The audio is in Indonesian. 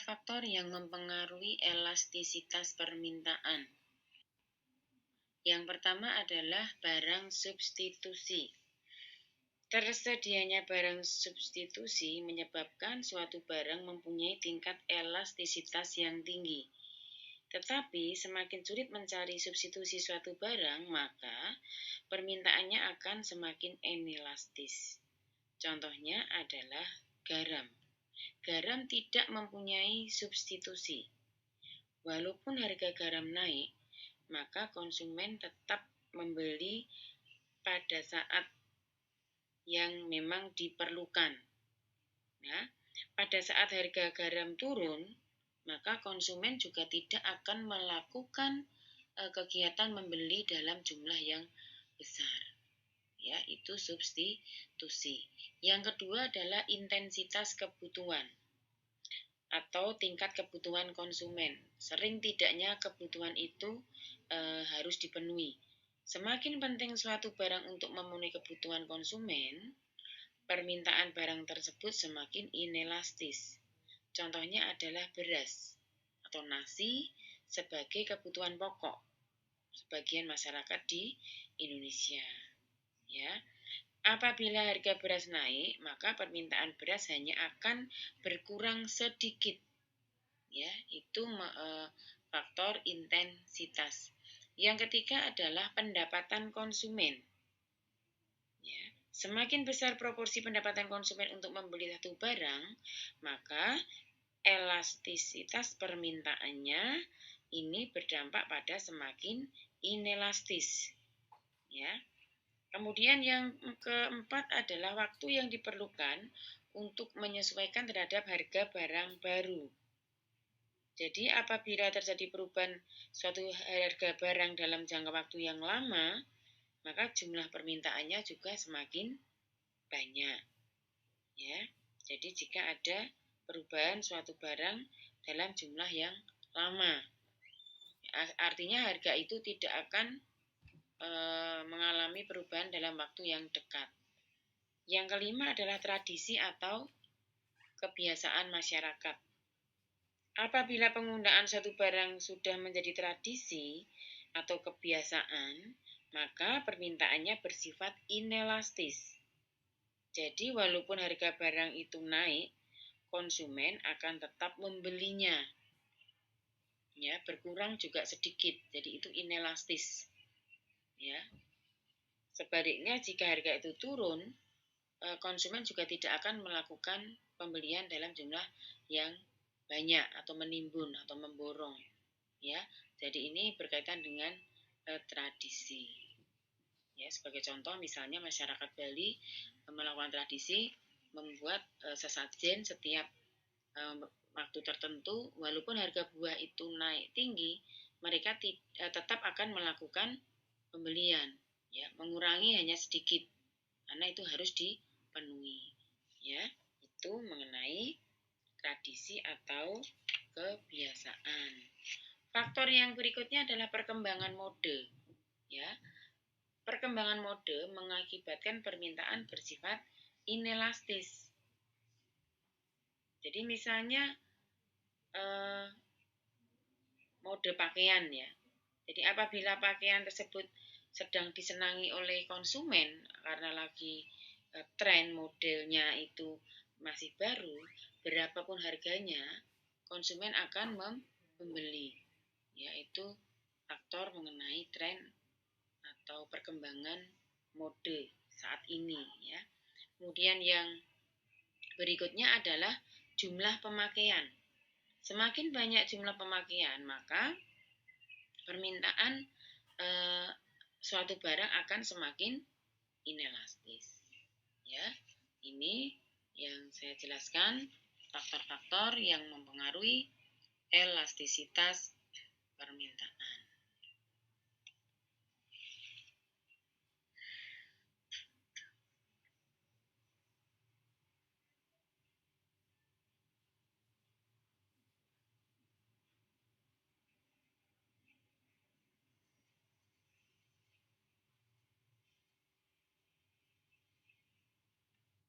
faktor yang mempengaruhi elastisitas permintaan. Yang pertama adalah barang substitusi. Tersedianya barang substitusi menyebabkan suatu barang mempunyai tingkat elastisitas yang tinggi. Tetapi semakin sulit mencari substitusi suatu barang, maka permintaannya akan semakin inelastis. Contohnya adalah garam. Garam tidak mempunyai substitusi. Walaupun harga garam naik, maka konsumen tetap membeli pada saat yang memang diperlukan. Nah, pada saat harga garam turun, maka konsumen juga tidak akan melakukan kegiatan membeli dalam jumlah yang besar. Ya, itu substitusi. Yang kedua adalah intensitas kebutuhan atau tingkat kebutuhan konsumen. Sering tidaknya kebutuhan itu harus dipenuhi. Semakin penting suatu barang untuk memenuhi kebutuhan konsumen, permintaan barang tersebut semakin inelastis. Contohnya adalah beras atau nasi sebagai kebutuhan pokok sebagian masyarakat di Indonesia. Ya, apabila harga beras naik, maka permintaan beras hanya akan berkurang sedikit. Ya, itu faktor intensitas. Yang ketiga adalah pendapatan konsumen. Ya, semakin besar proporsi pendapatan konsumen untuk membeli satu barang, maka elastisitas permintaannya ini berdampak pada semakin inelastis. Ya. Kemudian yang keempat adalah waktu yang diperlukan untuk menyesuaikan terhadap harga barang baru. Jadi apabila terjadi perubahan suatu harga barang dalam jangka waktu yang lama, maka jumlah permintaannya juga semakin banyak. Ya, jadi jika ada perubahan suatu barang dalam jumlah yang lama, artinya harga itu tidak akan mengalami perubahan dalam waktu yang dekat. Yang kelima adalah tradisi atau kebiasaan masyarakat. Apabila penggunaan suatu barang sudah menjadi tradisi atau kebiasaan, maka permintaannya bersifat inelastis. Jadi walaupun harga barang itu naik, konsumen akan tetap membelinya. Ya, berkurang juga sedikit. Jadi itu inelastis. Ya. Sebaliknya jika harga itu turun, konsumen juga tidak akan melakukan pembelian dalam jumlah yang banyak atau menimbun atau memborong. Ya, jadi ini berkaitan dengan tradisi. Ya, sebagai contoh misalnya masyarakat Bali melakukan tradisi membuat sesajen setiap waktu tertentu, walaupun harga buah itu naik tinggi, mereka tetap akan melakukan pembelian, ya, mengurangi hanya sedikit karena itu harus dipenuhi. Ya, itu mengenai tradisi atau kebiasaan. Faktor yang berikutnya adalah perkembangan mode. Ya, perkembangan mode mengakibatkan permintaan bersifat inelastis. Jadi misalnya mode pakaian, ya. Jadi apabila pakaian tersebut sedang disenangi oleh konsumen karena lagi tren modelnya itu masih baru, berapapun harganya, konsumen akan membeli. Yaitu faktor mengenai tren atau perkembangan mode saat ini, ya. Kemudian yang berikutnya adalah jumlah pemakaian. Semakin banyak jumlah pemakaian, maka permintaan suatu barang akan semakin inelastis. Ya, ini yang saya jelaskan faktor-faktor yang mempengaruhi elastisitas permintaan.